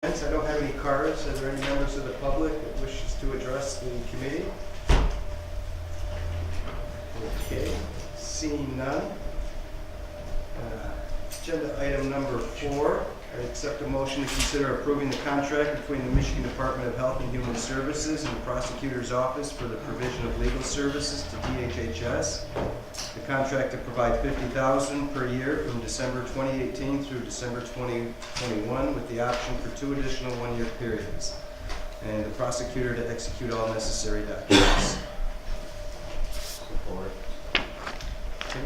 I don't have any cards. Are there any members of the public that wishes to address the committee? Okay, seeing none. Agenda item number 4. I accept a motion to consider approving the contract between the Michigan Department of Health and Human Services and the Prosecutor's Office for the provision of legal services to DHHS. The contract to provide $50,000 per year from December 2018 through December 2021 with the option for 2 additional 1-year periods. And the prosecutor to execute all necessary documents. Support. Okay.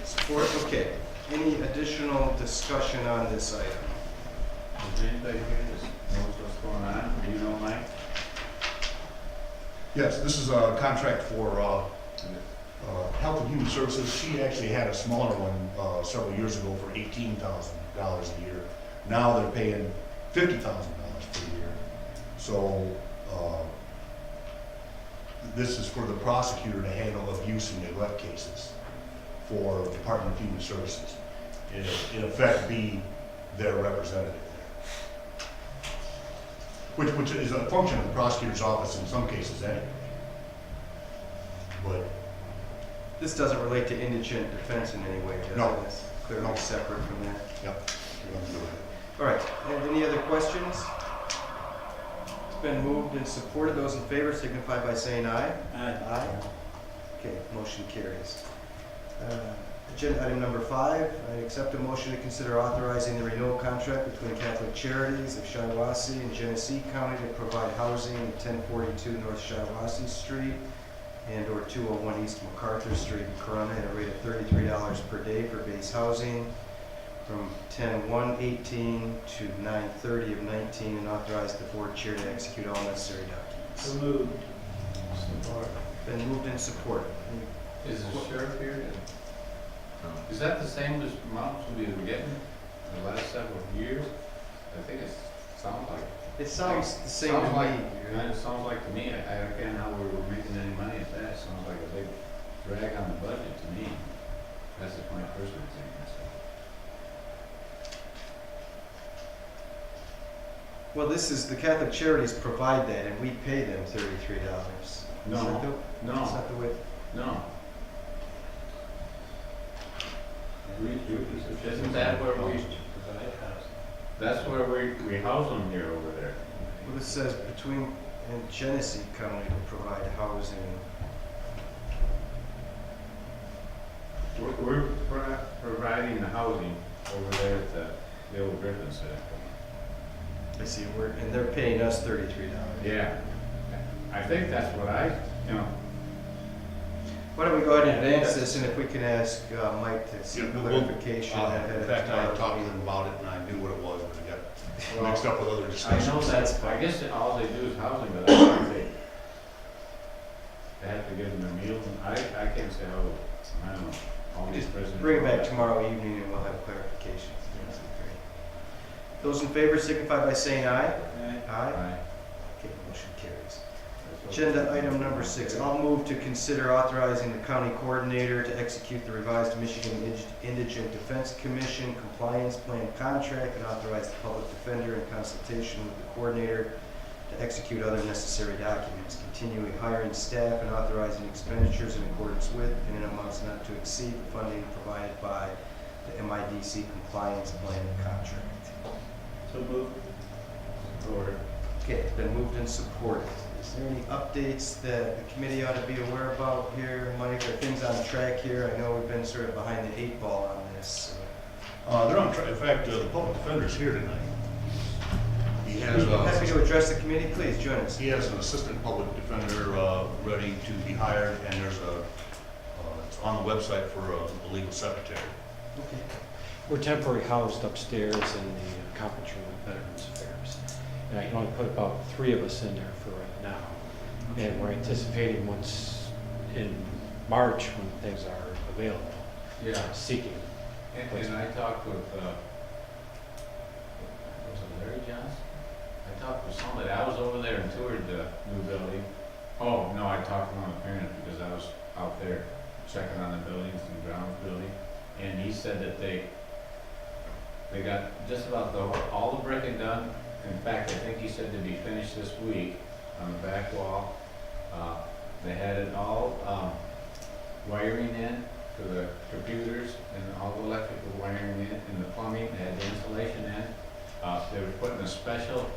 Support, okay. Any additional discussion on this item? Does anybody here that knows what's going on? Do you know, Mike? Yes, this is a contract for Health and Human Services. She actually had a smaller one several years ago for $18,000 a year. Now they're paying $50,000 per year. So this is for the prosecutor to handle abuse and neglect cases for the Department of Human Services. In effect, be their representative there. Which is a function of the prosecutor's office in some cases anyway. But This doesn't relate to indigent defense in any way, does it? No. It's clearly No. separate from that. yep, we don't do it. All right, and any other questions? It's been moved and supported. Those in favor signify by saying aye. Aye. Okay, motion carries. Agenda item number 5, I accept a motion to consider authorizing the renewal contract between Catholic Charities of Shiawassee and Genesee County to provide housing at 1042 North Shiawassee Street and or 201 East MacArthur Street in Corona at a rate of $33 per day for base housing from 10/1/18 to 9/30 of 19, and authorize the board chair to execute all necessary documents. So moved. Support. Been moved and supported. Is the sheriff here? Is that the same as amounts we were getting the last several years? I think it sounds like. It sounds the same Sounds to like, me. it sounds like to me, I don't get how we're making any money at that. Sounds like a big drag on the budget to me. That's just my personal thing. Well, this is, the Catholic Charities provide that, and we pay them $33. No, Is that no, not the way? no. Isn't that where we, that's where we house them here over there? Well, it says between, and Genesee County to provide housing. We're providing the housing over there at the old Griffin Center. I see, and they're paying us $33. Yeah, I think that's what Why don't we go ahead and advance this, and if we can ask Mike to seek Yeah, clarification. In fact, I talked to them about it and I knew what it was, but I got mixed up with other I discussions. know that's, I guess all they do is housing, but I don't think they have to give them their meals, and I can't say, oh, I don't know. All these Just prisoners. bring it back tomorrow evening and we'll have clarification. Those in favor signify by saying aye. Aye. Right. Okay, motion carries. Agenda item number 6, I'll move to consider authorizing the county coordinator to execute the revised Michigan Indigent Defense Commission compliance plan contract and authorize the public defender in consultation with the coordinator to execute other necessary documents, continuing hiring staff and authorizing expenditures in accordance with and in amounts not to exceed the funding provided by the MIDC compliance plan contract. So moved. Or, Okay, it's been moved and supported. Is there any updates that the committee ought to be aware about here? Mike, are things on track here? I know we've been sort of behind the 8 ball on this. They're on track. In fact, the public defender's here tonight. He has, Happy to address the committee, please join us. he has an assistant public defender ready to be hired, and there's it's on the website for a legal secretary. Okay. We're temporarily housed upstairs in the conference room of Veterans Affairs. And I can only put about 3 of us in there for right now. And we're anticipating once in March, when things are available, yeah. seeking. And I talked with, was it Larry Johnson? I talked with somebody, I was over there and toured the new building. Oh, no, I talked to one of the parents because I was out there checking on the buildings and grounds building. and he said that they got just about all the bricking done. In fact, I think he said to be finished this week on the back wall. They had it all wiring in for the computers and all the electrical wiring in and the plumbing. They had the insulation in. They were putting a special,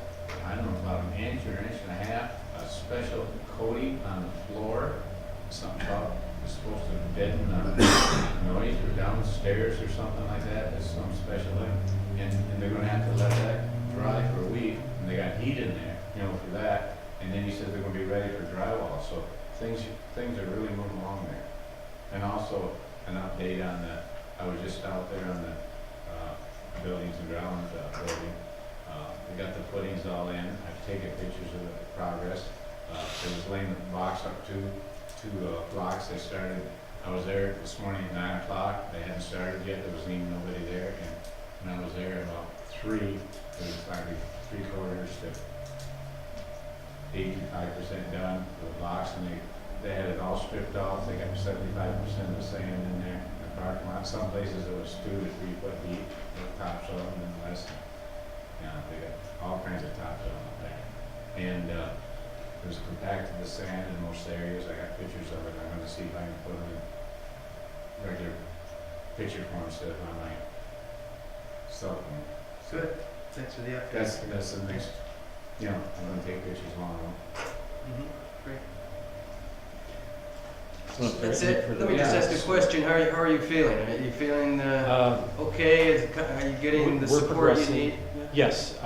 I don't know, about an inch or an inch and a half, a special coating on the floor. Something about it's supposed to deaden noise or downstairs or something like that. It's some special thing. And they're gonna have to let that dry for a week. And they got heat in there, you know, for that. And then he said they're gonna be ready for drywall. So things are really moving along there. And also an update on I was just out there on the buildings and grounds building. We got the footings all in. I've taken pictures of the progress. They was laying the box up two blocks. They started, I was there this morning at 9 o'clock. They hadn't started yet. There was even nobody there. And when I was there about 3, it was probably 3/4 to 85% done with the blocks, and they had it all stripped off. They got 75% of the sand in there in the parking lot. Some places it was 2 to 3 foot deep with tops on them, and the rest, you know, they got all kinds of tops on up there. And it was compacted the sand in most areas. I got pictures of it. I'm going to see if I can put them in regular picture form instead of on my cell phone. Good, thanks for the update. That's the next, you know, I'm going to take pictures along with them. Great. So is there That's any it. further- Let me just ask a question. How are you feeling? Are you feeling okay? Are you getting the We're support you progressing. need? Yes,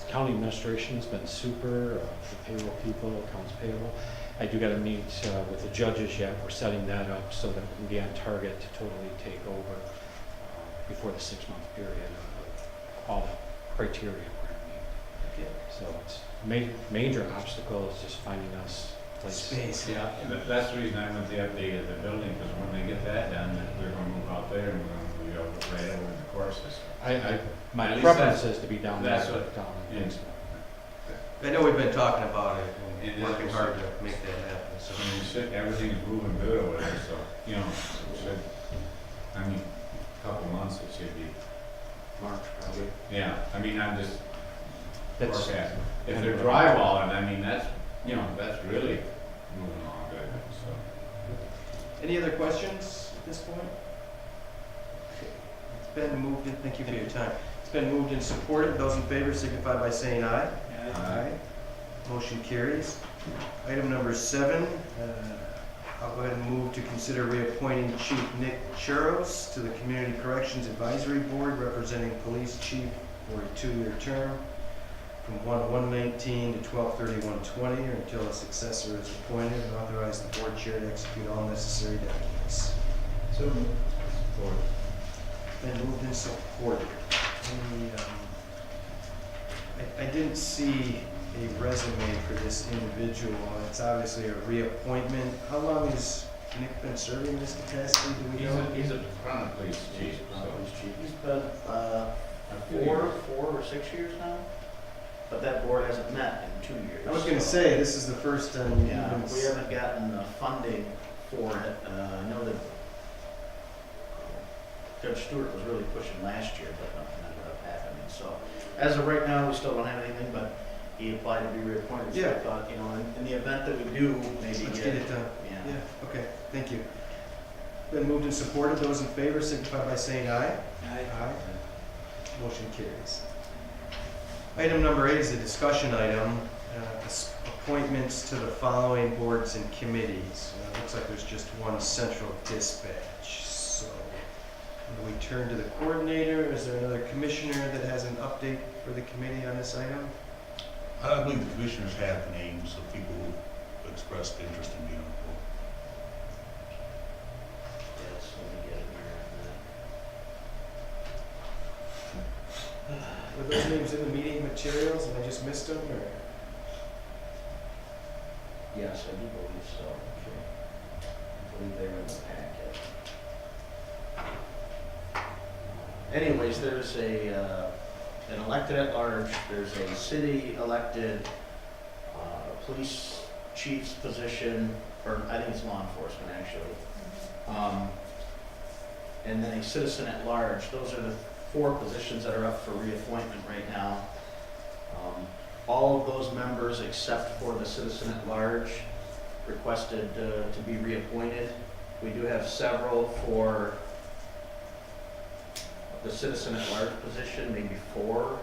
county administration's been super, the payroll people, accounts payable. I do gotta meet with the judges yet. We're setting that up so that we can be on target to totally take over before the 6-month period of all the criteria we're gonna meet. Okay. So it's major obstacle is just finding us places. Space. Yeah, that's the reason I went the update of the building, because when they get that done, we're going to move out there and we're going to go right over in the courses. At My least preference that's- is to be down there. that's what- down in yeah. Kingston. I know we've been talking about it It and is. working hard to make that happen, so. I mean, everything's moving good over there, so, you know, it should, I mean, a couple months it should be. March, probably. Yeah, I mean, I'm just That's, forecasting. If they're drywalling, I mean, that's, you know, that's really moving along good, so. Any other questions at this point? Okay. It's been moved in, thank you for your time. It's been moved and supported. Those in favor signify by saying aye. Aye. Motion carries. Item number 7, I'll go ahead and move to consider reappointing Chief Nick Churros to the Community Corrections Advisory Board representing Police Chief for a 2-year term from 1/1/19 to 12/31/20 or until a successor is appointed, and authorize the board chair to execute all necessary documents. So. Been moved and supported. I didn't see a resume for this individual. It's obviously a reappointment. How long has Nick been serving in this capacity, do we know? He's a front police chief, so. He's been 4 or 6 years now, but that board hasn't met in 2 years. I was gonna say, this is the first time you've Yeah, been... we haven't gotten the funding for it. I know that Judge Stewart was really pushing last year, but nothing ended up happening. So as of right now, we still don't have anything, but he applied to be reappointed. So I Yeah. thought, you know, in the event that we do, maybe Let's get it done. Yeah. Yeah, okay, thank you. Been moved and supported. Those in favor signify by saying aye. Aye. Motion carries. Item number 8 is a discussion item, appointments to the following boards and committees. Looks like there's just one central dispatch, so we turn to the coordinator. Is there another commissioner that has an update for the committee on this item? I believe the commissioners have names of people who expressed interest in being on Yes, let me get it here. Were those names in the meeting materials and I just missed them, or? Yes, I do believe so. I believe they were in the packet. Anyways, there's an elected at large, there's a city elected, police chief's position, or I think it's law enforcement actually. and then a citizen at large. Those are the 4 positions that are up for reappointment right now. All of those members, except for the citizen at large, requested to be reappointed. We do have several for the citizen at large position, maybe 4.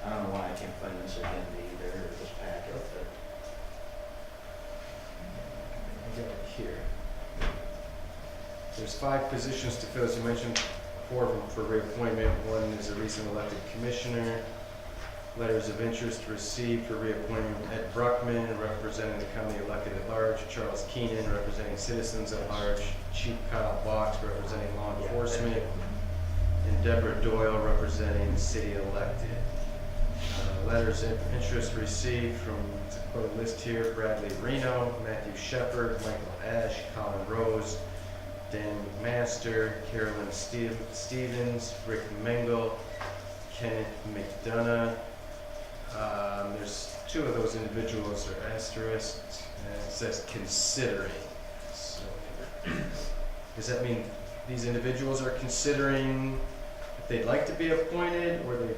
I don't know why I can't find this agenda either, or this packet. But I got it here. There's 5 positions to fill, as you mentioned, 4 of them for reappointment. 1 is a recent elected commissioner. Letters of interest received for reappointment: Ed Bruckman, representing the county elected at large; Charles Keenan, representing citizens at large; Chief Kyle Box, representing law enforcement; and Deborah Doyle, representing the city elected. Letters of interest received from, to quote a list here: Bradley Reno, Matthew Shepard, Michael Ash, Colin Rose, Dan McMaster, Carolyn Stevens, Rick Mengel, Kenneth McDonough. There's 2 of those individuals are asterisked, and it says considering. So, does that mean these individuals are considering if they'd like to be appointed, or they,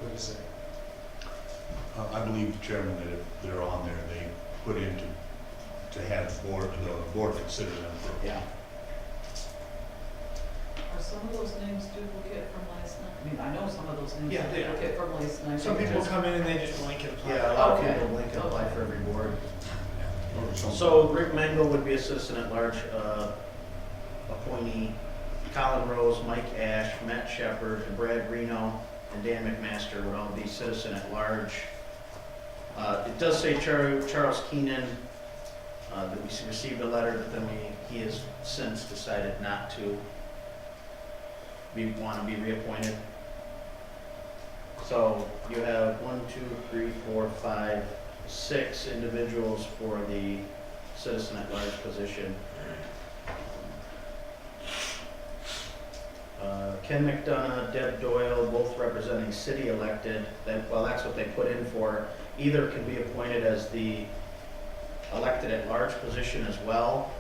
what is it? I believe the chairman that if they're on there, they put in to have the board consider them for. yeah. Are some of those names duplicate from last night? I mean, I know some of those names Yeah, are they are. duplicate from last night. Some people come in and they just blanket apply. Yeah, a lot of Okay. people link and apply for every board. Or something. So Rick Mengel would be a citizen at large appointee. Colin Rose, Mike Ash, Matt Shepard, and Brad Reno, and Dan McMaster would all be citizen at large. It does say Charles Keenan, that we received a letter, but then he has since decided not to want to be reappointed. So you have 1, 2, 3, 4, 5, 6 individuals for the citizen at large position. Ken McDonough, Deb Doyle, both representing city elected. Well, that's what they put in for. Either can be appointed as the elected at large position as well,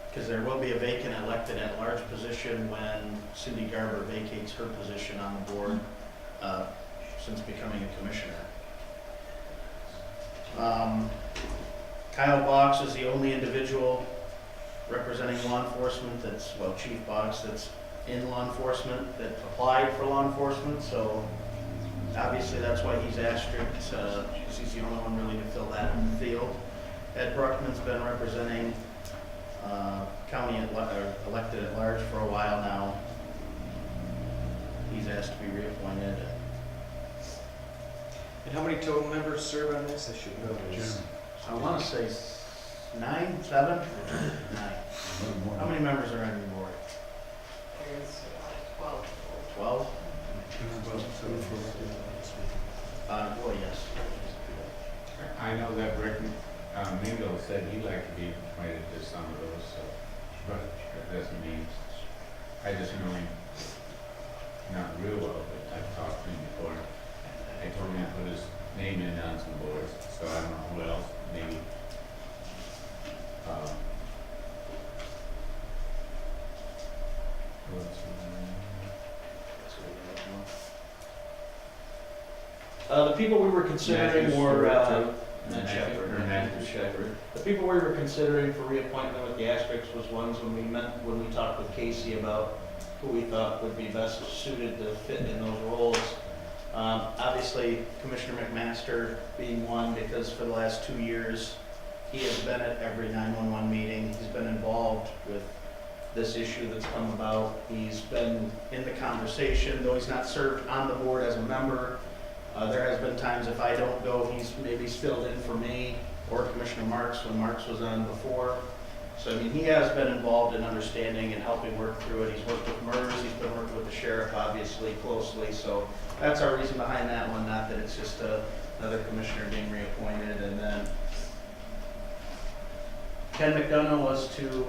because there will be a vacant elected at large position when Cindy Garber vacates her position on the board since becoming a commissioner. Kyle Box is the only individual representing law enforcement that's, well, Chief Box, that's in law enforcement, that applied for law enforcement, so obviously that's why he's asterisked, because he's the only one really to fill that field. Ed Bruckman's been representing elected at large for a while now. He's asked to be reappointed. And how many total members serve on this? I should know this. I want to say 9, 7? 9. How many members are on your board? There's 12. 12? Well, yes. I know that Rick Mingo said he'd like to be appointed to some of those, so, but that doesn't mean, I just know him not real well, but I've talked to him before. I told him to put his name in on some boards, so I don't know who else, maybe. Who else The people we were considering Matthew were, Stewart, Matthew Shepard. the people we were considering for reappointment with the asterisks was ones when we talked with Casey about who we thought would be best suited to fit in those roles. Obviously, Commissioner McMaster being one, because for the last 2 years, he has been at every 911 meeting. He's been involved with this issue that's come about. He's been in the conversation, though he's not served on the board as a member. There has been times if I don't go, he's filled in for me or Commissioner Marks when Marks was on before. So, I mean, he has been involved in understanding and helping work through it. He's worked with MERS, he's been working with the sheriff, obviously, closely. So that's our reason behind that one, not that it's just another commissioner being reappointed. And then Ken McDonough was to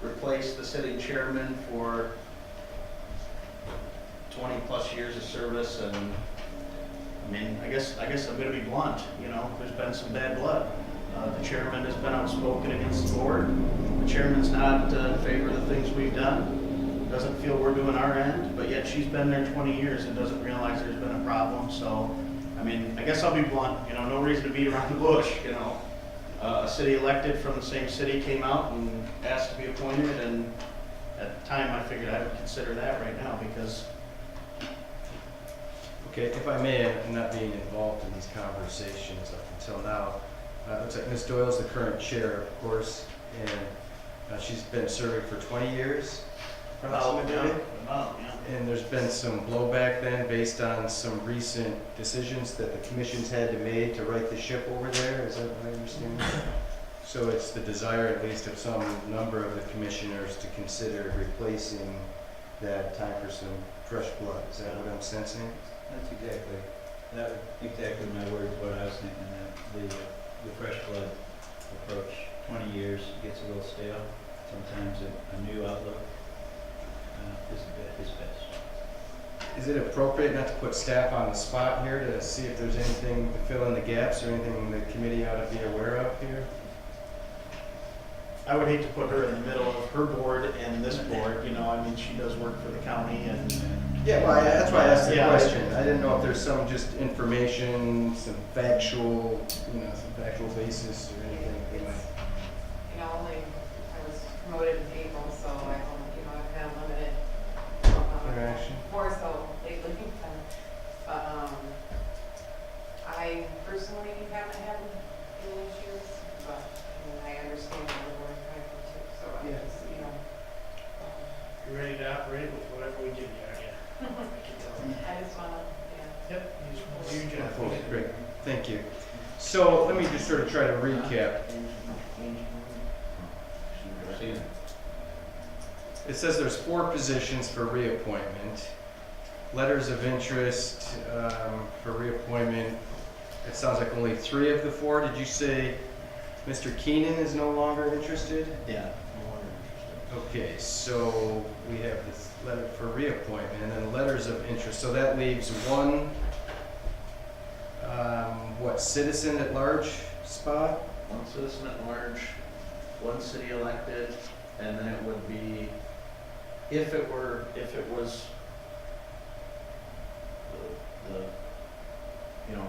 replace the sitting chairman for 20-plus years of service. And I mean, I guess I'm gonna be blunt, you know, there's been some bad blood. The chairman has been outspoken against the board. The chairman's not in favor of the things we've done. doesn't feel we're doing our end, but yet she's been there 20 years and doesn't realize there's been a problem. So, I mean, I guess I'll be blunt, you know, no reason to beat around the bush, you know. A city elected from the same city came out and asked to be appointed, and at the time I figured I would consider that right now because Okay, if I may, I'm not being involved in these conversations up until now. It looks like Ms. Doyle's the current chair, of course, and she's been serving for 20 years, approximately. And there's been some blowback then based on some recent decisions that the commissions had to make to right the ship over there, is that what I understand? So it's the desire at least of some number of the commissioners to consider replacing that time for some fresh blood, is that what I'm sensing? That's exactly my words, what I was thinking, that the fresh blood approach, 20 years gets a little stale. Sometimes a new outlook is best. Is it appropriate not to put staff on the spot here to see if there's anything to fill in the gaps or anything the committee ought to be aware of here? I would hate to put her in the middle of her board and this board, you know, I mean, she does work for the county and. Yeah, well, that's why I asked the Yeah. question. I didn't know if there's some just information, some factual basis or anything. You know, only, I was promoted in April, so I don't, you know, I've had limited Interaction. more so lately. But, I personally haven't had any issues, but, I mean, I understand the board kind of too, so I Yeah. just, you know. You're ready to operate with whatever we give you, aren't you? I can tell. I just wanna, yeah. Yep, you just want to do your job. Okay, great, thank you. So let me just sort of try to recap. It says there's 4 positions for reappointment. Letters of interest for reappointment, it sounds like only 3 of the 4. Did you say Mr. Keenan is no longer interested? Yeah. Okay, so we have this letter for reappointment and then letters of interest. So that leaves 1, citizen at large spot? One citizen at large, 1 city elected, and then it would be, if it was the, you know,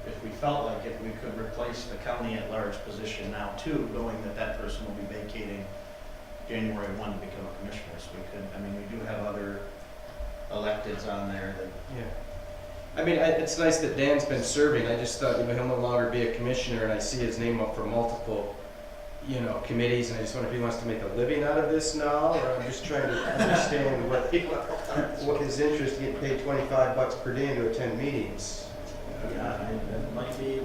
if we felt like it, we could replace the county at large position now too, knowing that that person will be vacating January 1 to become a commissioner, so we could, I mean, we do have other electeds on there that. Yeah. I mean, it's nice that Dan's been serving. I just thought, you know, he'll no longer be a commissioner and I see his name up for multiple, you know, committees and I just wonder if he wants to make a living out of this now or I'm just trying to understand what his interest, getting paid $25 per day to attend meetings. Yeah, that might be,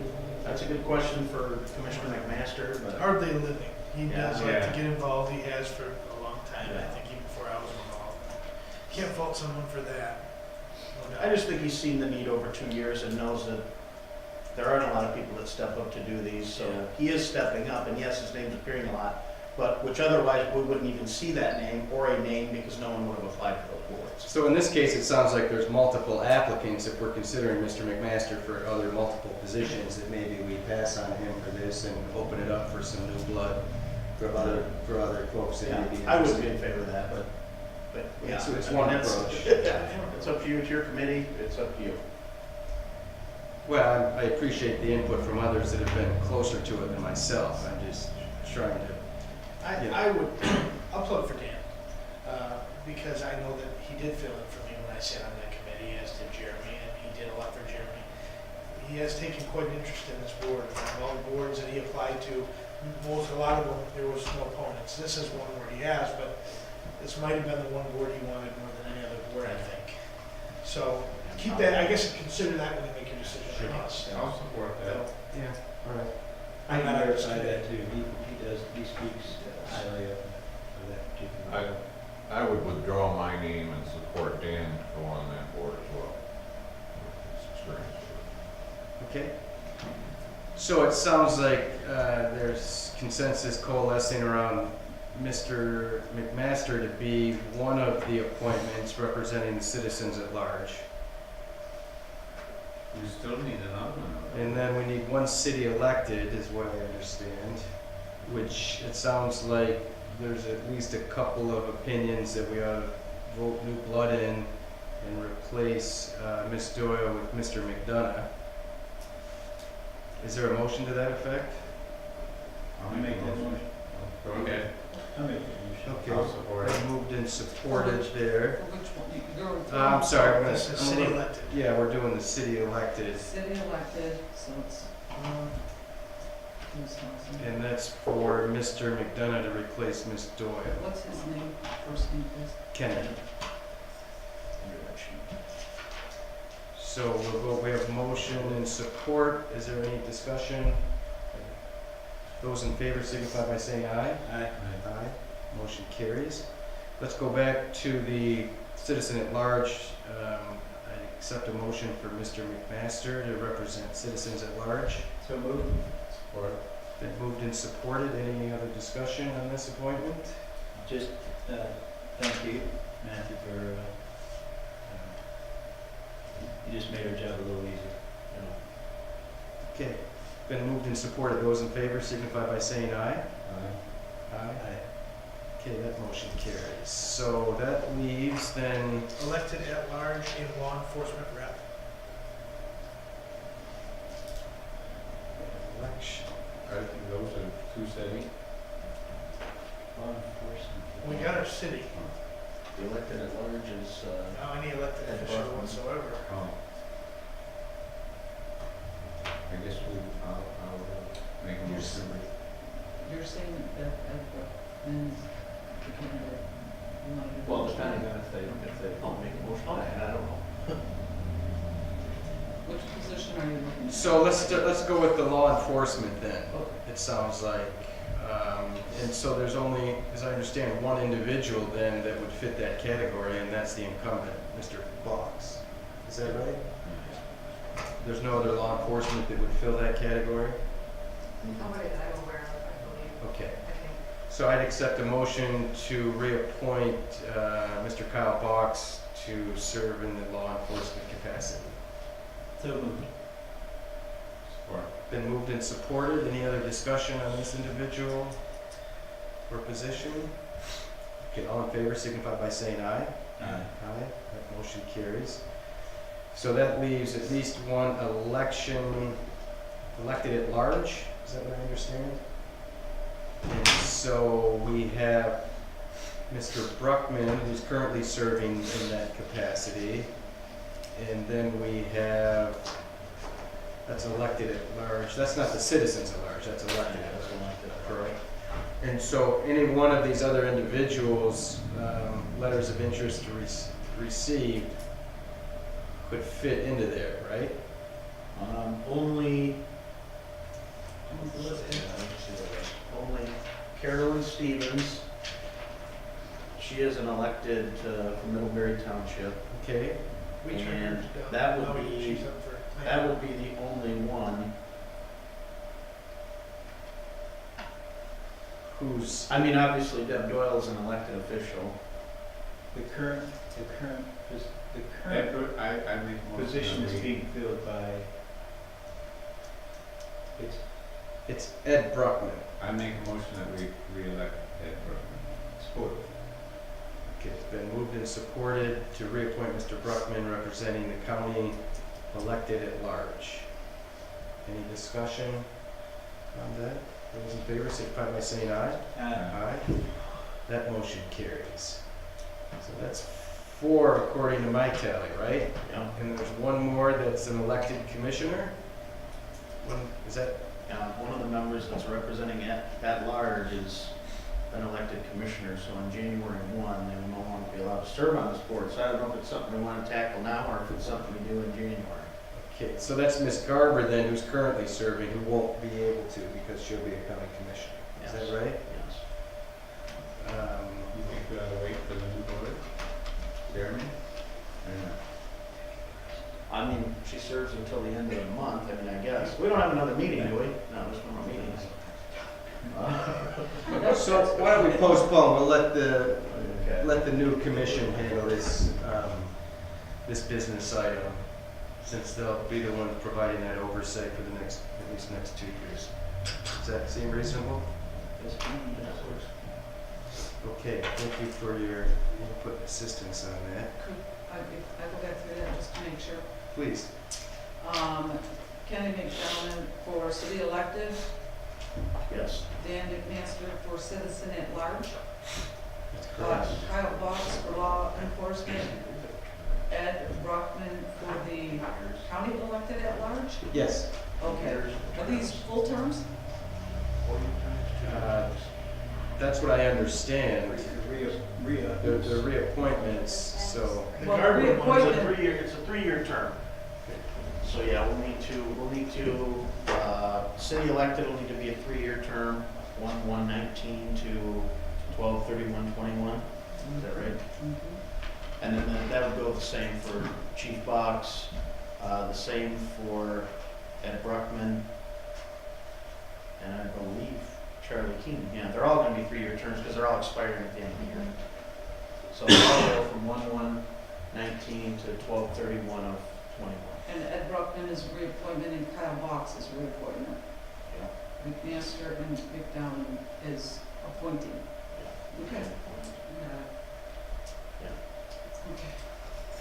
that's a good question for Commissioner McMaster, but. Hardly a living. He Yeah. does like Yeah. to get involved. He has for a long time, I Yeah. think, even before I was involved. Can't fault someone for that. No doubt. I just think he's seen the need over 2 years and knows that there aren't a lot of people that step up to do these, so Yeah. he is stepping up, and yes, his name's appearing a lot, but which otherwise we wouldn't even see that name or a name because no one would have applied for those boards. So in this case, it sounds like there's multiple applicants. If we're considering Mr. McMaster for other multiple positions, that maybe we pass on him for this and open it up for some new blood for other folks that Yeah, may be I would interested. be in favor of that, but yeah. So it's I mean, one that's- approach. It's up to you, it's your committee, it's up to you. Well, I appreciate the input from others that have been closer to it than myself. I'm just trying to, Yeah. I would, I'll plug for Dan, because I know that he did fill in for me when I sat on that committee, as did Jeremy, and he did a lot for Jeremy. He has taken quite an interest in this board, and all the boards that he applied to, a lot of them, there was no opponents. This is one where he has, but this might have been the one board he wanted more than any other board, I think. So, keep that, I guess consider that when you make your decision on us. I'll support that. yeah, all right. I'm not verify interested. that too. He speaks highly of that particular. I would withdraw my name and support Dan to go on that board as well. His experience. Okay. So it sounds like there's consensus coalescing around Mr. McMaster to be one of the appointments representing the citizens at large. We still need another one. And then we need 1 city elected, is what I understand, which it sounds like there's at least a couple of opinions that we ought to vote new blood in and replace Ms. Doyle with Mr. McDonough. Is there a motion to that effect? I'll make that motion. Okay. I'll make that motion. Okay, I'll support it. been moved and supported there. For which one? You're. I'm sorry, I'm This is gonna, city elected. yeah, we're doing the city elected, City elected, so it's, who's Nelson? and that's for Mr. McDonough to replace Ms. Doyle. What's his name, first name, please? Kennedy. So we'll go, we have motion and support. Is there any discussion? Those in favor signify by saying aye. Aye. Aye. Motion carries. Let's go back to the citizen at large. I accept a motion for Mr. McMaster to represent citizens at large. So moved. Support. Been moved and supported. Any other discussion on this appointment? Just, thank you, Matthew, for, you just made our job a little easier. Okay. Been moved and supported. Those in favor signify by saying aye. Aye. Aye. Okay, that motion carries. So that leaves then, Elected at large in law enforcement rep. election. Are those are two city? Law enforcement. We got our city, The elected at large is, not any elected At official Barton. whatsoever. Oh. I guess I'll make a motion. You're saying that Edward is the candidate. You want to do well, which depending one? on if they don't make a motion, I don't know. Which position are you looking at? So let's go with the law enforcement then. It sounds like, and so there's only, as I understand, one individual then that would fit that category, and that's the incumbent, Mr. Box. Is that right? There's no other law enforcement that would fill that category? Nobody that I'm aware of, I believe, Okay. I think. So I'd accept a motion to reappoint Mr. Kyle Box to serve in the law enforcement capacity. So moved. Support. Been moved and supported. Any other discussion on this individual or position? Okay, all in favor signify by saying aye. Aye. Aye. That motion carries. So that leaves at least one elected at large. Is that what I understand? And so we have Mr. Bruckman, who's currently serving in that capacity. And then we have, that's elected at large. That's not the citizens at large, that's elected at large. Correct. And so any one of these other individuals, letters of interest received could fit into there, right? Only, only Carolyn Stevens. She is an elected from Middlebury Township. Okay, We turned And hers down. that would Now be- she's up for- That would be the only one. who's, I mean, obviously Deb Doyle is an elected official. The current I make a motion. position that is we- being filled by, it's Ed Bruckman. I make a motion that we re-elect Ed Brookman. support. Okay, it's been moved and supported to reappoint Mr. Bruckman representing the county elected at large. Any discussion on that? Those in favor signify by saying aye. Aye. That motion carries. So that's 4 according to my tally, right? Yeah. And there's one more that's an elected commissioner? Is that, One of the members that's representing at large is an elected commissioner, so on January 1, they will no longer be allowed to serve on this board. So I don't know if it's something we want to tackle now or if it's something we do in January. okay, so that's Ms. Garber then, who's currently serving, who won't be able to because she'll be a county commissioner. Is Yes. that right? Yes. You think we ought to wait for the new board? Jeremy? Or not? I mean, she serves until the end of the month, I mean, I guess. We don't have another meeting, do we? No, there's no more meetings. So why don't we postpone, we'll Okay. let the new commission handle this, this business item, since they'll be the ones providing that oversight for the next, at least next 2 years. Does that seem reasonable? Yes, that works. Okay, thank you for your input and assistance on that. I go back through that just to make sure. Please. Kenny McDonald for city elected, Yes. Dan McMaster for citizen at large, That's correct. Kyle Box for law enforcement, Ed Brockman for the county elected at large? Yes. Okay, are these full terms? That's what I understand. Ria. They're reappointments, so, The Well, Gardner one's a reappointment- it's a 3-year term. So yeah, we'll need to, city elected will need to be a 3-year term, 1/1/19 to 12/31/21. Is that right? Mhm. And then that would go the same for Chief Box, the same for Ed Bruckman, and I believe Charlie Keenan. Yeah, they're all gonna be 3-year terms because they're all expiring at the end of the year. So they'll all go from 1/1/19 to 12/31/21. And Ed Brockman is reappointment and Kyle Box is reappointment. Yeah. McMaster and McDonald is appointing. Okay. Yeah. Okay.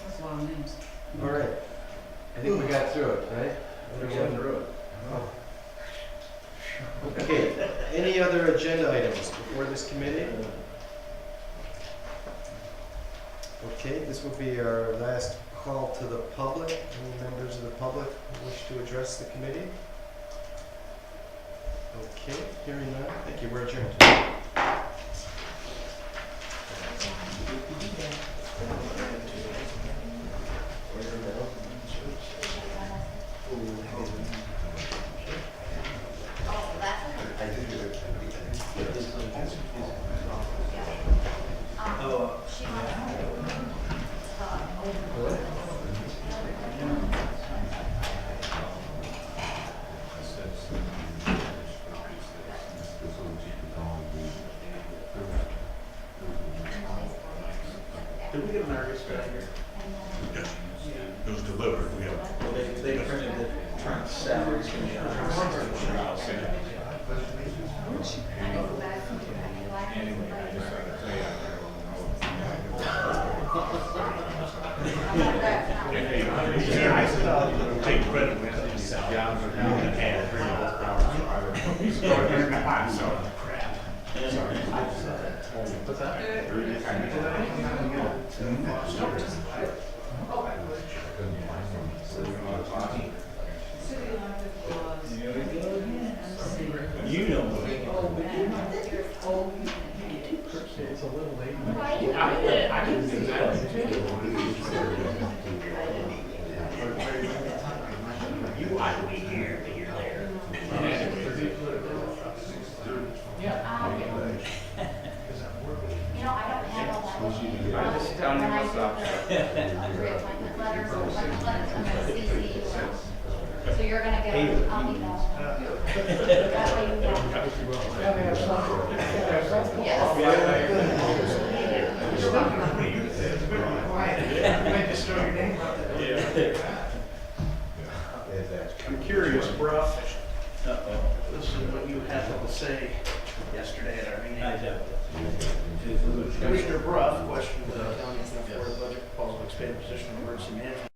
That's a lot of names. all right. I think we got through it, right? We got through it. Okay, any other agenda items before this committee? Okay, this will be our last call to the public. Any members of the public who wish to address the committee? Okay, hearing none, thank you, we're adjourned. Did we get an Argus guy here? Yes. It was delivered, we have. Well, they printed the current salaries. Take credit with it. What's that? City elected was. You know. It's a little late. I can do that. You ought to be here, but you're there. You know, I don't have all that. I'm just telling you what's up. Reappointment letters, appointment letters, I'm gonna CC you. So you're gonna get, I'll email. That way you Might destroy your name. I'm curious, Bruff. This is what you had to say yesterday at our meeting. I doubt Commissioner Bruff questioned the county for the budget proposal to expand position of emergency management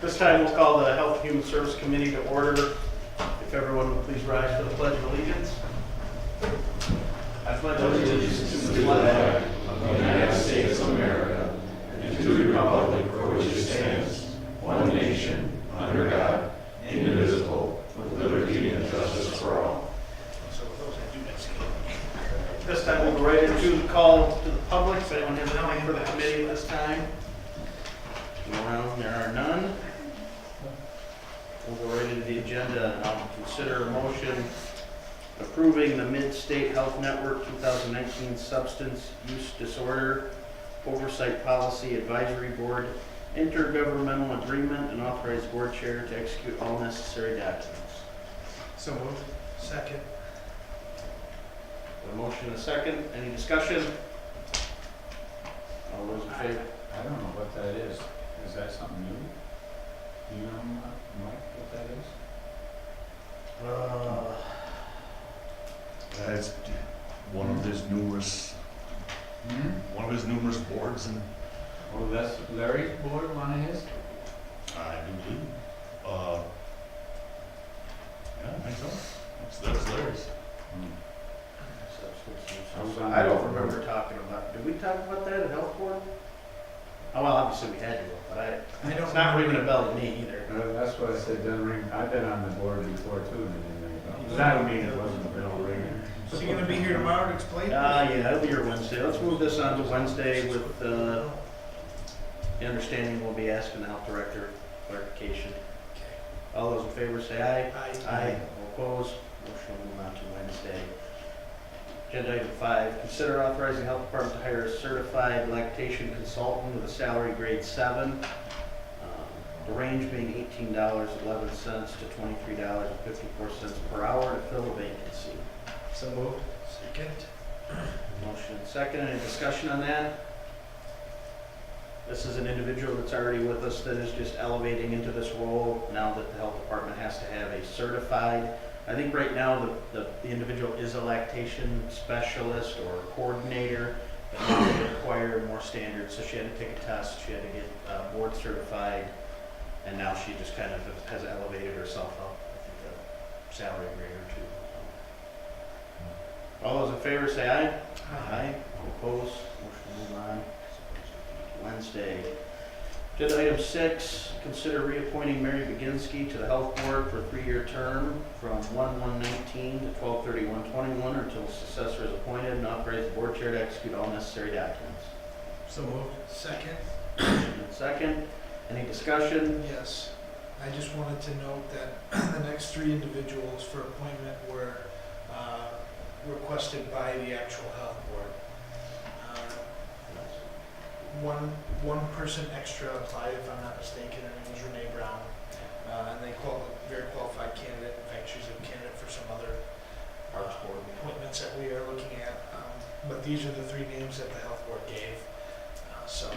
This time we'll call the Health and Human Service Committee to order. If everyone would please rise for the Pledge of Allegiance. I pledge allegiance to the flag of the United States of America and to the republic for which it stands, one nation, under God, indivisible, with liberty and justice for all. So with those, I do next game. This time we'll go right into the call to the public. If anyone has anything for the committee this time? Around, there are none. We'll go right into the agenda. I'll consider a motion approving the Mid-State Health Network 2019 Substance Use Disorder Oversight Policy Advisory Board intergovernmental agreement and authorize board chair to execute all necessary documents. So moved. Second. A motion and a second. Any discussion? All those in favor? I don't know what that is. Is that something new? Do you know, Mike, what that is? That's one of his numerous, boards, and Oh, that's Larry's board, one of his? I do believe, yeah, I think so. That's Larry's. I don't remember talking about, did we talk about that at health board? Oh, well, obviously we had to, but I don't it's not remember. ringing a bell to me either. That's what I said, doesn't ring, I've been on the board before too, and it didn't ring a bell. That would mean it wasn't a bell ringing. So you gonna be here tomorrow to explain? Yeah, it'll be here Wednesday. Let's move this on to Wednesday with, the understanding we'll be asking the health director clarification. All those in favor say aye. Aye. All opposed? Motion will move on to Wednesday. Agenda item 5, consider authorizing health department to hire a certified lactation consultant with a salary grade 7. The range being $18.11 to $23.54 per hour to fill a vacancy. So moved. Second. Motion and second. Any discussion on that? This is an individual that's already with us that is just elevating into this role now that the health department has to have a certified. I think right now the individual is a lactation specialist or a coordinator, but now they require more standards. So she had to take a test, she had to get board certified, and now she just kind of has elevated herself up, I think, a salary grade or 2. All those in favor say aye. Aye. All opposed? Motion move on. Wednesday. Agenda item 6, consider reappointing Mary Baginski to the health board for a 3-year term from 1/1/19 to 12/31/21 until a successor is appointed, and authorize the board chair to execute all necessary documents. So moved. Second. Second, any discussion? Yes. I just wanted to note that the next 3 individuals for appointment were requested by the actual health board. One person extra applied, if I'm not mistaken, her name was Renee Brown, and they very qualified candidate. In fact, she's a candidate for some other parks board appointments that we are looking at. But these are the 3 names that the health board gave. So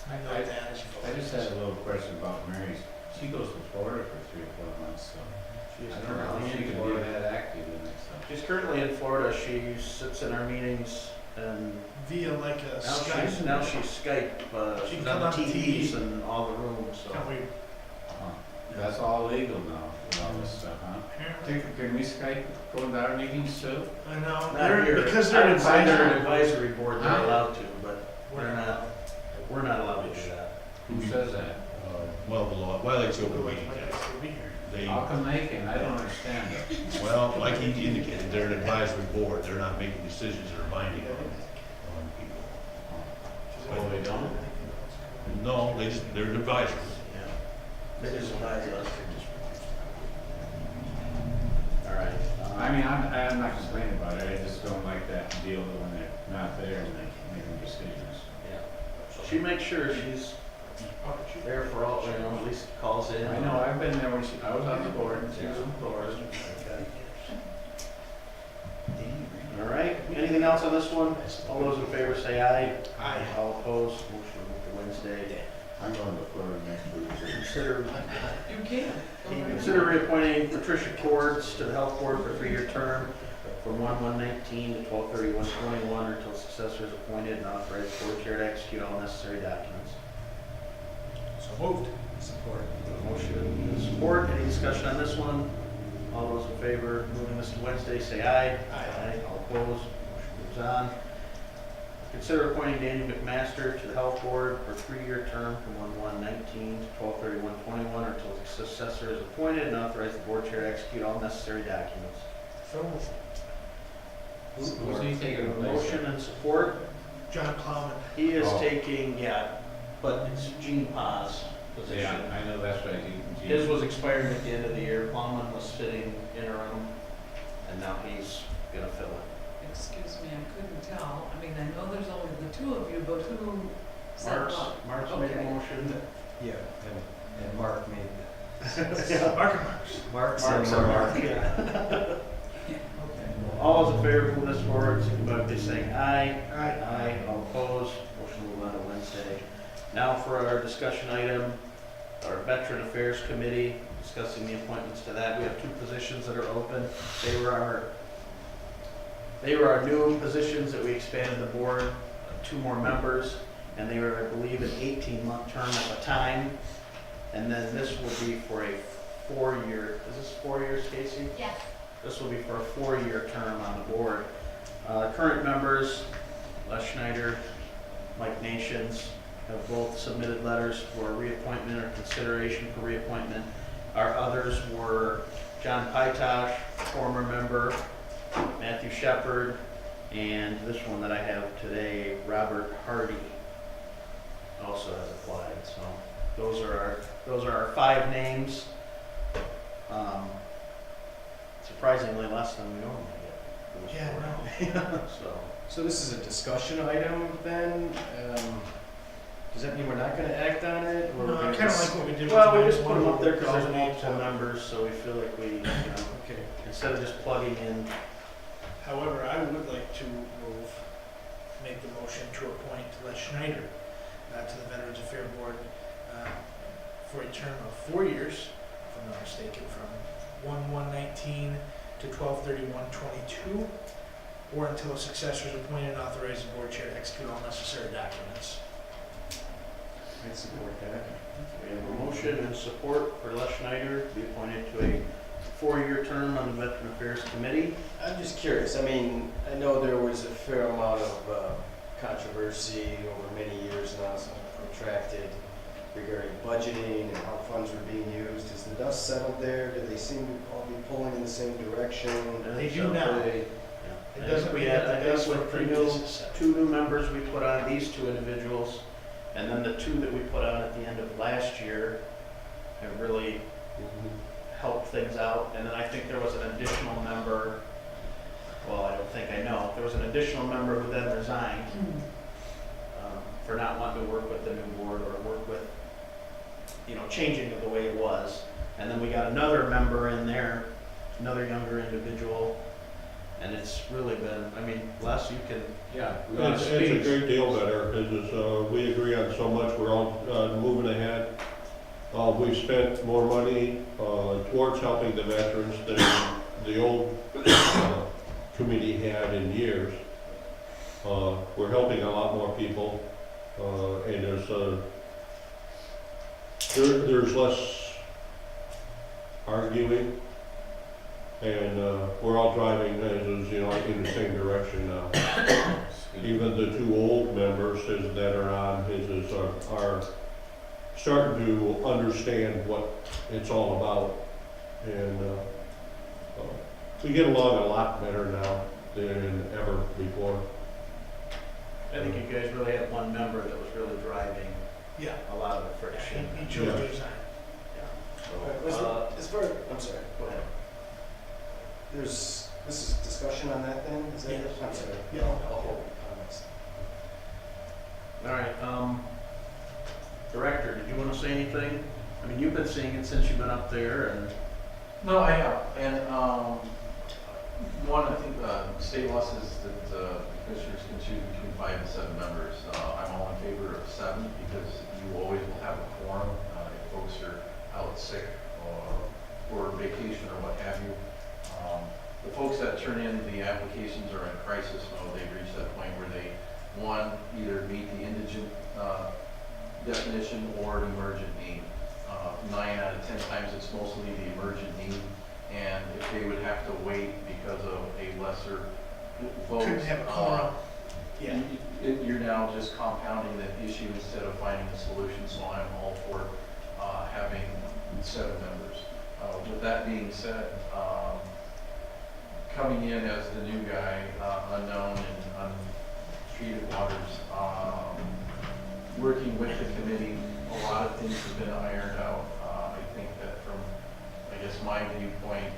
I know that as you I just had a little question about Mary's. She goes to Florida for 3 or 4 months, so She's I don't know currently if she in could be Florida. that active in this stuff. She's currently in Florida. She sits in our meetings and via like a Skype. now she's Skype. She She's can on come the on TVs TV. and all the rooms. So Can we That's all legal now, with all this stuff, huh? apparently? Can we Skype go to our meetings too? I know. not here. Because I they're would say they're an advisory. advisory board. They're Huh? allowed to, but We're not. we're not allowed to do that. Who says that? Well, the law, well, it's open Wait, meeting. we'll be here. They, How come they can? I don't understand it. well, like he indicated, they're an advisory board, they're not making decisions that are binding on people. Oh, they don't? No, they're advisors. Yeah. They just advise us. All right. I mean, I'm not complaining about it, I just don't like that deal when they're not there and they're making decisions. Yeah. She makes sure she's there for all, at least calls in. I know, I've been there when I was on the board and she was in Florida. Okay. All right, anything else on this one? All those in favor say aye. Aye. All opposed, motion moved to Wednesday. I'm going to Florida next week. Consider, You can. consider reappointing Patricia Cords to the health board for a 3-year term from 1/1/19 to 12/31/21 until successor is appointed, and authorize the board chair to execute all necessary documents. So moved. Support. Motion and support. Any discussion on this one? All those in favor of moving this to Wednesday, say aye. Aye. All opposed, motion moves on. Consider appointing Daniel McMaster to the Health Board for a 3-year term from 1/1/19 to 12/31/21 or until his successor is appointed, and authorize the board chair to execute all necessary documents. So moved. Who's he taking A the place motion and support. John Plowman. He is Oh. taking, but it's Gene Pa's Yeah, position. I know that's right. His was expiring at the end of the year. Plowman was sitting interim, and now he's gonna fill it. Excuse me, I couldn't tell. I mean, I know there's only the two of you, but who said what? Mark's made a Okay. motion. Yeah, and Mark made Yeah. Mark and Marks. that. Mark Mark's said a Mark. Mark, yeah. All those in favor of moving this forward, signify by saying aye. Aye. All opposed, motion will move on to Wednesday. Now for our discussion item, our Veteran Affairs Committee, discussing the appointments to that. We have 2 positions that are open. They were our new positions that we expanded the board, 2 more members, and they were, I believe, an 18-month term at the time. And then this will be for a 4-year, is this 4 years, Casey? Yes. This will be for a 4-year term on the board. Current members, Les Schneider, Mike Nations, have both submitted letters for reappointment or consideration for reappointment. Our others were John Pytosh, former member, Matthew Shepard, and this one that I have today, Robert Hardy, also has applied. So those are our 5 names. Surprisingly less than we normally get. Yeah, no. So this is a discussion item then? Does that mean we're not gonna act on it? Or we're gonna Kind of just- like what we did with. Well, we the just put them up there because there's alternate, multiple members, so we feel like we, Okay. instead of just plugging in. However, I would like to make the motion to appoint Les Schneider to the Veterans Affairs Board for a term of 4 years, if I'm not mistaken, from 1/1/19 to 12/31/22, or until a successor is appointed and authorize the board chair to execute all necessary documents. I support that. We have a motion and support for Les Schneider to be appointed to a 4-year term on the Veteran Affairs Committee. I'm just curious, I mean, I know there was a fair amount of controversy over many years now, so protracted, regarding budgeting and how funds were being used. Is the dust settled there? Do they seem to all be pulling in the same direction? They do now. They- It I doesn't think we mean had, that I the think dust with for the previous new, is settled. 2 new members we put on, these 2 individuals, and then the 2 that we put on at the end of last year have really helped things out. And then I think there was an additional member, well, I don't think I know, there was an additional member who then resigned for not wanting to work with the new board or work with, changing it the way it was. And then we got another member in there, another younger individual, and it's really been, I mean, Les, you can, Yeah. It's a great deal better, because we agree on so much, we're all moving ahead. We've spent more money towards helping the veterans than the old committee had in years. We're helping a lot more people, and there's less arguing, and we're all driving, in the same direction now. Even the 2 old members that are on are starting to understand what it's all about. And we get along a lot better now than ever before. I think you guys really had one member that was really driving Yeah. a lot of the friction. He chose to resign. Was it- So, as far, I'm sorry, go ahead. this is discussion on that then? Is that it? Yes. I'm sorry. Yeah. I'll hold comments. All right, Director, did you want to say anything? I mean, you've been seeing it since you've been up there, and No, I have, and, one, I think, state law says that, commissioners can choose between 5 and 7 members. I'm all in favor of 7, because you always will have a quorum, if folks are out sick, or vacation, or what have you. The folks that turn in the applications are in crisis mode. They've reached that point where they, one, either meet the indigent definition or an emergent need. 9 out of 10 times it's mostly the emergent need, and if they would have to wait because of a lesser vote. Couldn't have a quorum. Yeah. You're now just compounding the issue instead of finding a solution, so I'm all for having 7 members. With that being said, coming in as the new guy, unknown and untreated waters, working with the committee, a lot of things have been ironed out. I think that from, I guess, my viewpoint,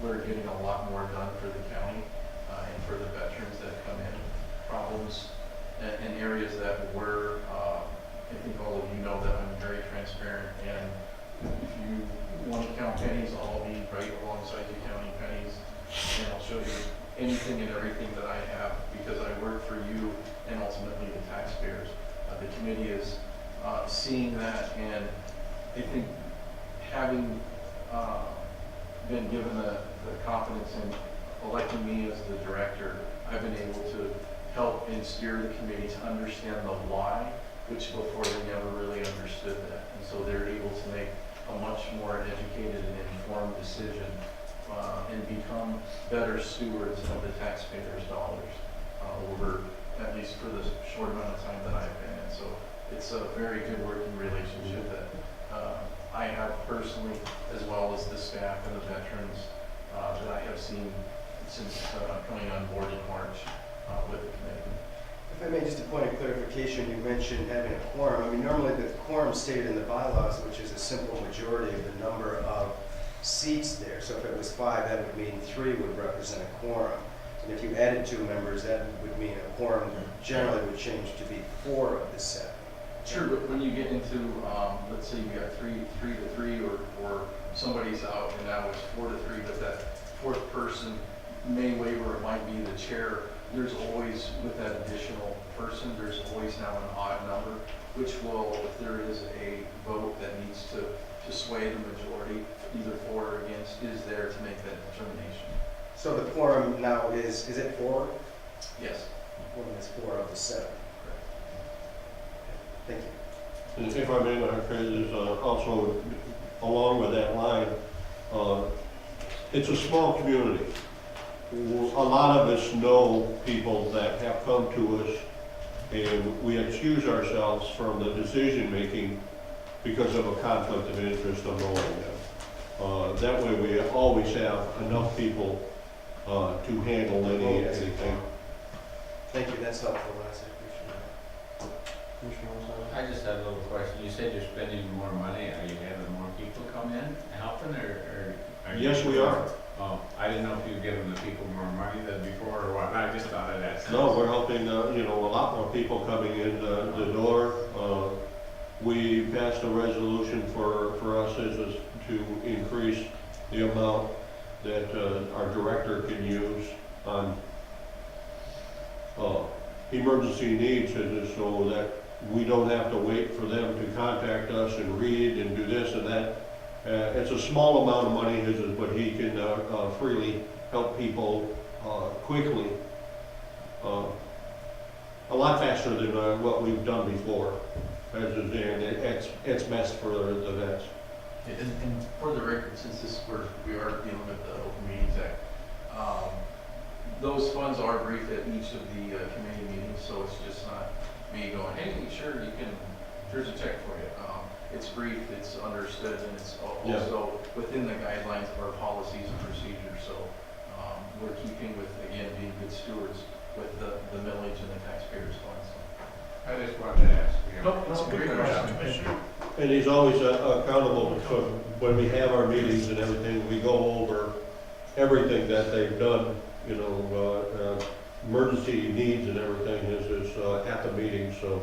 we're getting a lot more done for the county and for the veterans that come in. Problems and areas that were, I think all of you know that I'm very transparent, and if you want to count pennies, I'll be right alongside you counting pennies, and I'll show you anything and everything that I have, because I work for you and ultimately the taxpayers. The committee is seeing that, and I think having been given the confidence in electing me as the director, I've been able to help and steer the committee to understand the why, which before they never really understood that. And so they're able to make a much more educated and informed decision and become better stewards of the taxpayers' dollars over, at least for the short amount of time that I've been in. So it's a very good working relationship that I have personally, as well as the staff and the veterans that I have seen since coming on board in March with the committee. If I may, just a point of clarification, you mentioned having a quorum. I mean, normally the quorum stated in the bylaws, which is a simple majority of the number of seats there. So if it was 5, that would mean 3 would represent a quorum. And if you added 2 members, that would mean a quorum generally would change to be 4 of the 7. Sure, but when you get into, let's say you got 3 to 3, or somebody's out and now it's 4 to 3, but that 4th person may waiver, it might be the chair. There's always, with that additional person, there's always now an odd number, which will, if there is a vote that needs to sway the majority, either for or against, is there to make that determination. So the quorum now is it 4? Yes. Well, it's 4 of the 7. Thank you. And if I may, Dr. Craig, is also along with that line, it's a small community. A lot of us know people that have come to us, and we excuse ourselves from the decision-making because of a conflict of interest of knowing them. That way we always have enough people to handle anything. Thank you, that's helpful, Les. I appreciate that. I just had a little question. You said you're spending more money. Are you having more people come in helping, or are you? Yes, we are. Oh, I didn't know if you were giving the people more money than before or what. I just thought I'd ask. No, we're helping, a lot more people coming in the door. We passed a resolution for us is to increase the amount that our director can use on emergency needs, so that we don't have to wait for them to contact us and read and do this and that. It's a small amount of money, but he can freely help people quickly, a lot faster than what we've done before. And it's best for the vets. And for the record, since we are dealing with the Open Meetings Act, those funds are briefed at each of the committee meetings, so it's just not me going, hey, sure, here's a check for you. It's brief, it's understood, and it's also within the guidelines of our policies and procedures. So we're keeping with, again, being good stewards with the millage and the taxpayers' funds. I just wanted to ask. Nope, That's a good question, Commissioner. And he's always accountable. So when we have our meetings and everything, we go over everything that they've done, emergency needs and everything is at the meeting. So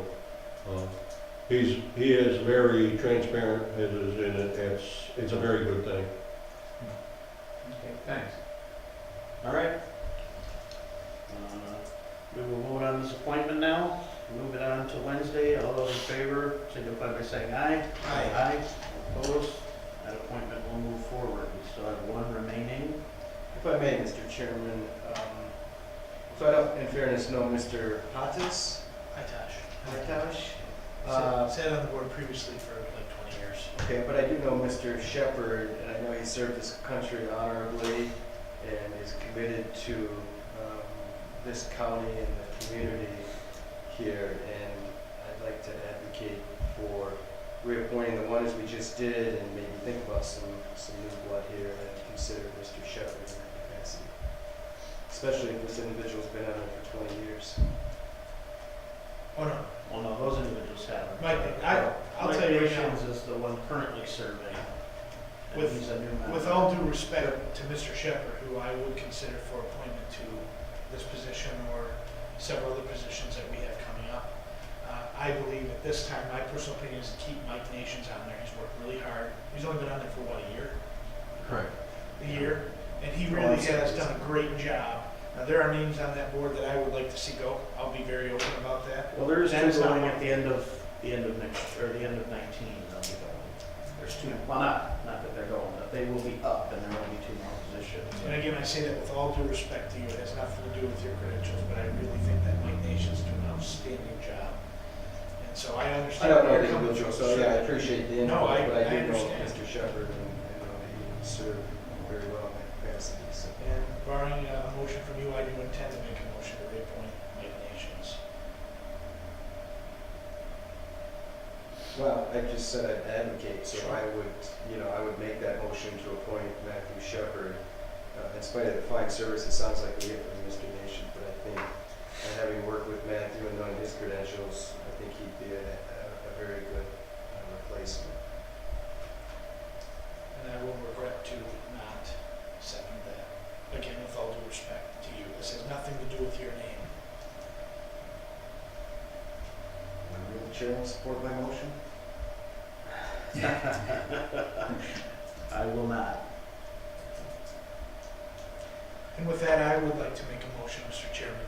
he is very transparent, and it's a very good thing. Okay, thanks. All right. We will vote on this appointment now. Move it on to Wednesday. All those in favor, signify by saying aye. Aye. Opposed? That appointment will move forward. We still have 1 remaining. If I may, Mr. Chairman, so I don't, in fairness, know Mr. Hatas. Sat on the board previously for like 20 years. Okay, but I do know Mr. Shepherd, and I know he served his country honorably and is committed to this county and the community here, and I'd like to advocate for reappointing the ones we just did and maybe think about some new blood here and consider Mr. Shepherd in that capacity, especially if this individual's been on it for 20 years. Oh, no. Well, no, those individuals haven't. I'll tell you right now, Mike Nations is the one currently serving. And With- he's a new member. with all due respect to Mr. Shepherd, who I would consider for appointment to this position or several other positions that we have coming up, I believe at this time, my personal opinion is to keep Mike Nations on there. He's worked really hard. He's only been on there for what, a year? Correct. A year, and he really has done a great job. Now, there are names on that board that I would like to see go. I'll be very open about that. Well, there's That is two not going one. at the end of next, or the end of 19, they'll be going. There's two, well, not that they're going, but they will be up, and there will be two more positions. And again, I say that with all due respect to you. It has nothing to do with your credentials, but I really think that Mike Nations did an outstanding job. And so I I understand. don't know where the you're coming individual, from. so yeah, I appreciate the No, input, but I I do know understand. Mr. Shepherd and I know that he served very well in that capacity, so. And barring a motion from you, I do intend to make a motion to reappoint Mike Nations. Well, I just said I'd advocate, so I would, I would make that motion to appoint Matthew Shepherd. In spite of the fine service it sounds like we get from Mr. Nation, but I think, having worked with Matthew and knowing his credentials, I think he'd be a very good replacement. And I will regret to not second that. Again, with all due respect to you. This has nothing to do with your name. Will the chair support my motion? I will not. And with that, I would like to make a motion, Mr. Chairman.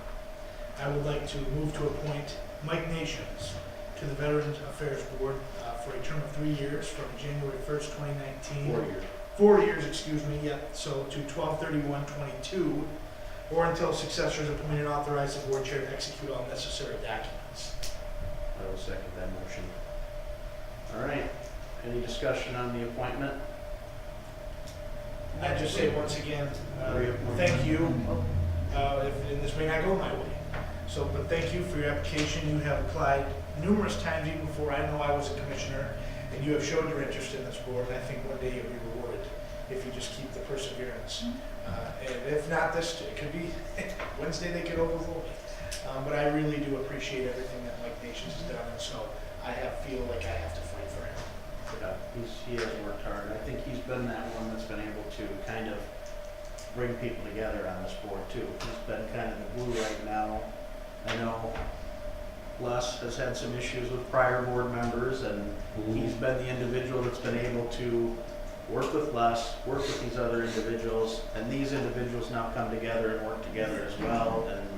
I would like to move to appoint Mike Nations to the Veterans Affairs Board for a term of 3 years from January 1st, 2019. 4 years. 4 years, excuse me, so to 12/31/22, or until successors appointed and authorize the board chair to execute all necessary documents. I will second that motion. All right, any discussion on the appointment? I just say once again, thank you, and this may not go my way. So, but thank you for your application. You have applied numerous times even before I know I was a commissioner, and you have showed your interest in this board, and I think one day you'll be rewarded if you just keep the perseverance. And if not this, it could be Wednesday they could overrule me. But I really do appreciate everything that Mike Nations has done, and so I feel like I have to fight for him. Yeah, he has worked hard. I think he's been that one that's been able to kind of bring people together on this board too. He's been kind of the glue right now. I know Les has had some issues with prior board members, and he's been the individual that's been able to work with Les, work with these other individuals, and these individuals now come together and work together as well. And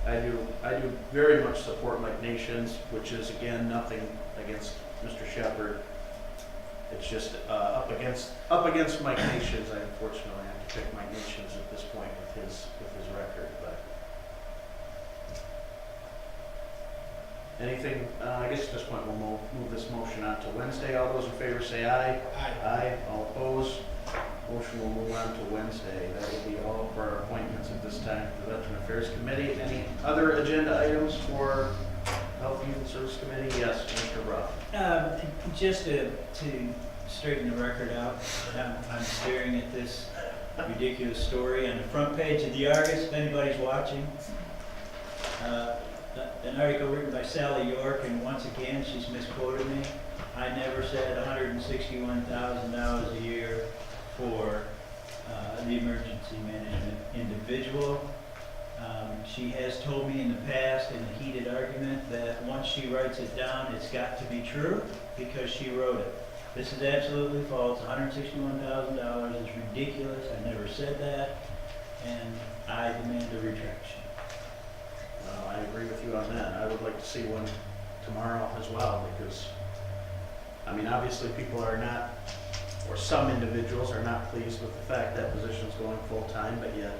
I mean, I do very much support Mike Nations, which is again nothing against Mr. Shepherd. It's just up against Mike Nations. I unfortunately have to pick Mike Nations at this point with his record. But anything, I guess at this point we'll move this motion on to Wednesday. All those in favor say aye. Aye. Aye. All opposed? Motion will move on to Wednesday. That will be all for our appointments at this time for the Veteran Affairs Committee. Any other agenda items for Health and Human Service Committee? Yes, Mr. Ruff. Just to straighten the record out, I'm staring at this ridiculous story on the front page of the Argus, if anybody's watching. An article written by Sally York, and once again, she's misquoted me. I never said $161,000 a year for the emergency management individual. She has told me in the past, in a heated argument, that once she writes it down, it's got to be true because she wrote it. This is absolutely false. $161,000 is ridiculous. I never said that, and I demand a retraction. Well, I agree with you on that. I would like to see one tomorrow as well, because, I mean, obviously people are not, or some individuals are not pleased with the fact that position's going full-time, but yet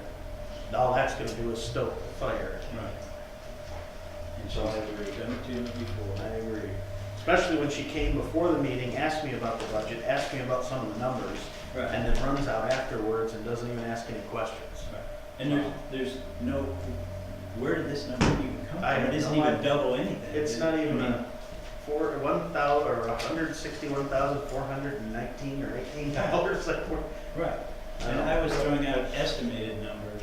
all that's gonna do is stoke the fire. Right. So I She's done it to me before. I agree. Especially when she came before the meeting, asked me about the budget, asked me about some of the numbers, Right. and then runs out afterwards and doesn't even ask any questions. And there's no, where did this number even come from? I have It isn't no even idea. double anything. It's not even a 1,000 or $161,419 or $18 like we're. Right. And I was throwing out estimated numbers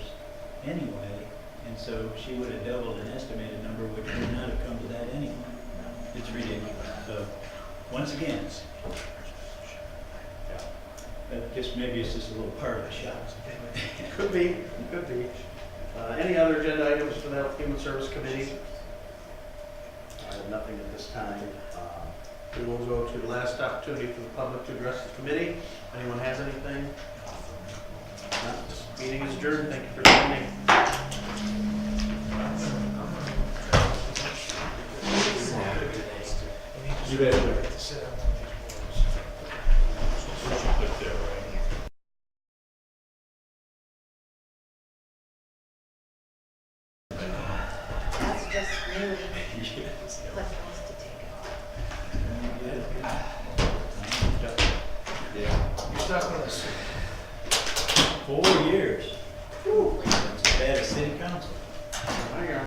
anyway, and so she would have doubled an estimated number, which would not have come to that anyway. It's ridiculous. So, once again, just maybe it's just a little part of the shot. Could be, could be. Any other agenda items for the Human Service Committee? I have nothing at this time. We will go to the last opportunity for the public to address the committee. Anyone has anything? Not, this meeting is adjourned. Thank you for attending. You bet. To sit on one of these boards. That's just really what wants to take it. You're stuck with us. 4 years. It's bad as city council. Hang on.